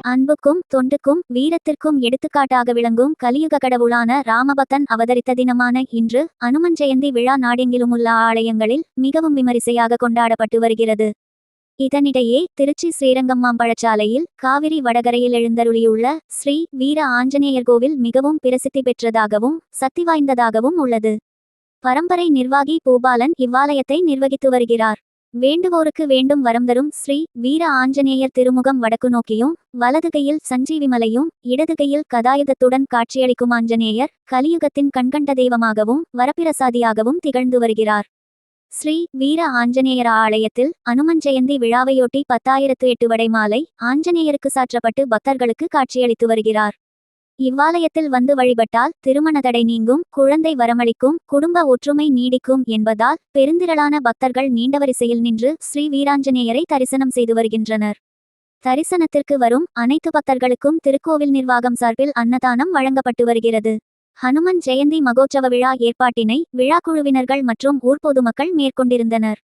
அன்புக்கும் தொண்டுக்கும் வீரத்திற்கும் எடுத்துக்காட்டாக விளங்கும் கலியுக கடவுளான ராமபக்தன் அவதரித்த தினமான இன்று அனுமன் ஜெயந்தி விழா நாடெங்கிலுமுள்ள ஆலயங்களில் மிகவும் விமரிசையாக கொண்டாடப்பட்டு வருகிறது. இதனிடையே திருச்சி ஸ்ரீரங்கம்மாம்பழச்சாலையில் காவிரி வடகரையில் எழுந்தருளியுள்ள ஸ்ரீ வீர ஆஞ்சநேயர் கோவில் மிகவும் பிரசித்தி பெற்றதாகவும் சக்தி வாய்ந்ததாகவும் உள்ளது. பரம்பரை நிர்வாகி பூபாலன் இவ்வாலயத்தை நிர்வகித்து வருகிறார். வேண்டுவோருக்கு வேண்டும் வரம் தரும் ஸ்ரீ வீர ஆஞ்சநேயர் திருமுகம் வடக்கு நோக்கியும் வலது கையில் சஞ்சீவிமலையும் இடது கையில் கதாயுதத்துடன் காட்சியளிக்கும் ஆஞ்சநேயர் கலியுகத்தின் கண்கண்ட தெய்வமாகவும் வரப்பிரசாதியாகவும் திகழ்ந்து வருகிறார். ஸ்ரீ வீர ஆஞ்சநேயர் ஆலயத்தில் அனுமன் ஜெயந்தி விழாவையொட்டி 10,008 வடை மாலை ஆஞ்சநேயருக்கு சாற்றப்பட்டு பக்தர்களுக்கு காட்சியளித்து வருகிறார். இவ்வாலயத்தில் வந்து வழிபட்டால் திருமண தடை நீங்கும், குழந்தை வரமளிக்கும், குடும்ப ஒற்றுமை நீடிக்கும் என்பதால் பெருந்திரளான பக்தர்கள் நீண்ட வரிசையில் நின்று ஸ்ரீ வீராஞ்சநேயரை தரிசனம் செய்து வருகின்றனர். தரிசனத்திற்கு வரும் அனைத்து பக்தர்களுக்கும் திருக்கோவில் நிர்வாகம் சார்பில் அன்னதானம் வழங்கப்பட்டு வருகிறது. ஹனுமன் ஜெயந்தி மகோற்சவ விழா ஏற்பாட்டினை விழாக்குழுவினர்கள் மற்றும் ஊர் பொதுமக்கள் மேற்கொண்டிருந்தனர்.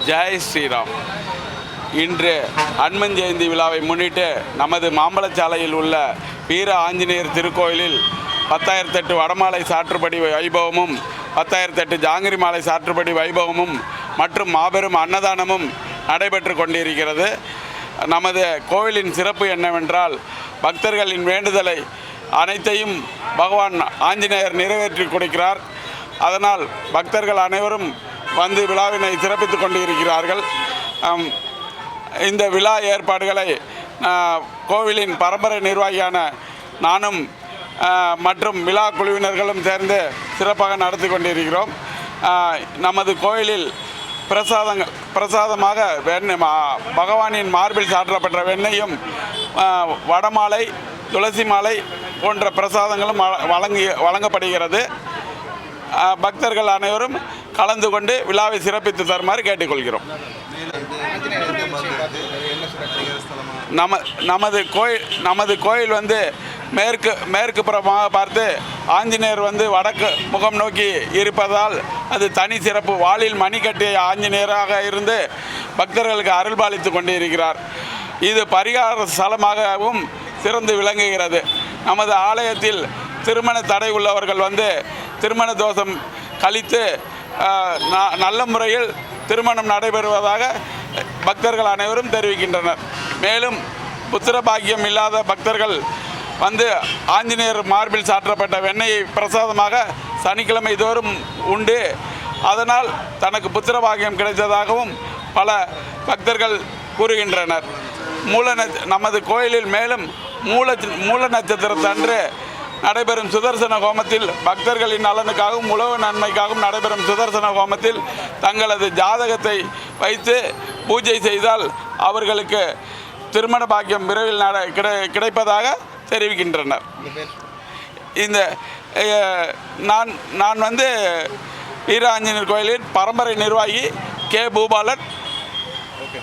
ஜெய் ஸ்ரீராம். இன்று அனுமன் ஜெயந்தி விழாவை முன்னிட்டு நமது மாம்பழச்சாலையில் உள்ள வீர ஆஞ்சநேயர் திருக்கோயிலில் 10,008 வடமாலை சாற்றுப்படி வைபவமும் 10,008 ஜாங்கிரி மாலை சாற்றுப்படி வைபவமும் மற்றும் மாபெரும் அன்னதானமும் நடைபெற்று கொண்டிருக்கிறது. நமது கோவிலின் சிறப்பு என்னவென்றால், பக்தர்களின் வேண்டுதலை அனைத்தையும் பகவான் ஆஞ்சநேயர் நிறைவேற்றி கொடுக்கிறார். அதனால் பக்தர்கள் அனைவரும் வந்து விழாவினை சிறப்பித்து கொண்டிருக்கிறார்கள். இந்த விழா ஏற்பாடுகளை கோவிலின் பரம்பரை நிர்வாகியான நானும் மற்றும் விழா குழுவினர்களும் சேர்ந்து சிறப்பாக நடத்தி கொண்டிருக்கிறோம். நமது கோயிலில் பிரசாதமாக பகவானின் மார்பில் சாற்றப்பட்ட வெண்ணையும் வடமாலை, துளசி மாலை போன்ற பிரசாதங்களும் வழங்கப்படுகிறது. பக்தர்கள் அனைவரும் கலந்து கொண்டு விழாவை சிறப்பித்து தருமாறு கேட்டுக்கொள்கிறோம். நமது கோயில் வந்து மேற்கு புறமாக பார்த்து ஆஞ்சநேயர் வந்து வடக்கு முகம் நோக்கி இருப்பதால் அது தனி சிறப்பு. வாளில் மணி கட்டிய ஆஞ்சநேயராக இருந்து பக்தர்களுக்கு அருள்பாலித்து கொண்டு இருக்கிறார். இது பரிகார ஸ்தலமாகவும் சிறந்து விளங்குகிறது. நமது ஆலயத்தில் திருமண தடை உள்ளவர்கள் வந்து திருமண தோஷம் கழித்து நல்ல முறையில் திருமணம் நடைபெறுவதாக பக்தர்கள் அனைவரும் தெரிவிக்கின்றனர். மேலும் புத்திர பாக்கியம் இல்லாத பக்தர்கள் வந்து ஆஞ்சநேயர் மார்பில் சாற்றப்பட்ட வெண்ணையை பிரசாதமாக சனிக்கிழமை தோறும் உண்டு. அதனால் தனக்கு புத்திர பாக்கியம் கிடைத்ததாகவும் பல பக்தர்கள் கூறுகின்றனர். நமது கோயிலில் மேலும் மூல நட்சத்திரத்தன்று நடைபெறும் சுதர்சன ஹோமத்தில் பக்தர்களின் நலனுக்காகவும் உழவு நன்மைக்காகவும் நடைபெறும் சுதர்சன ஹோமத்தில் தங்களது ஜாதகத்தை வைத்து பூஜை செய்தால் அவர்களுக்கு திருமண பாக்கியம் விரைவில் கிடைப்பதாக தெரிவிக்கின்றனர். இந்த நான் வந்து வீர ஆஞ்சநேயர் கோயிலின் பரம்பரை நிர்வாகி கே. பூபாலன். ஓகே.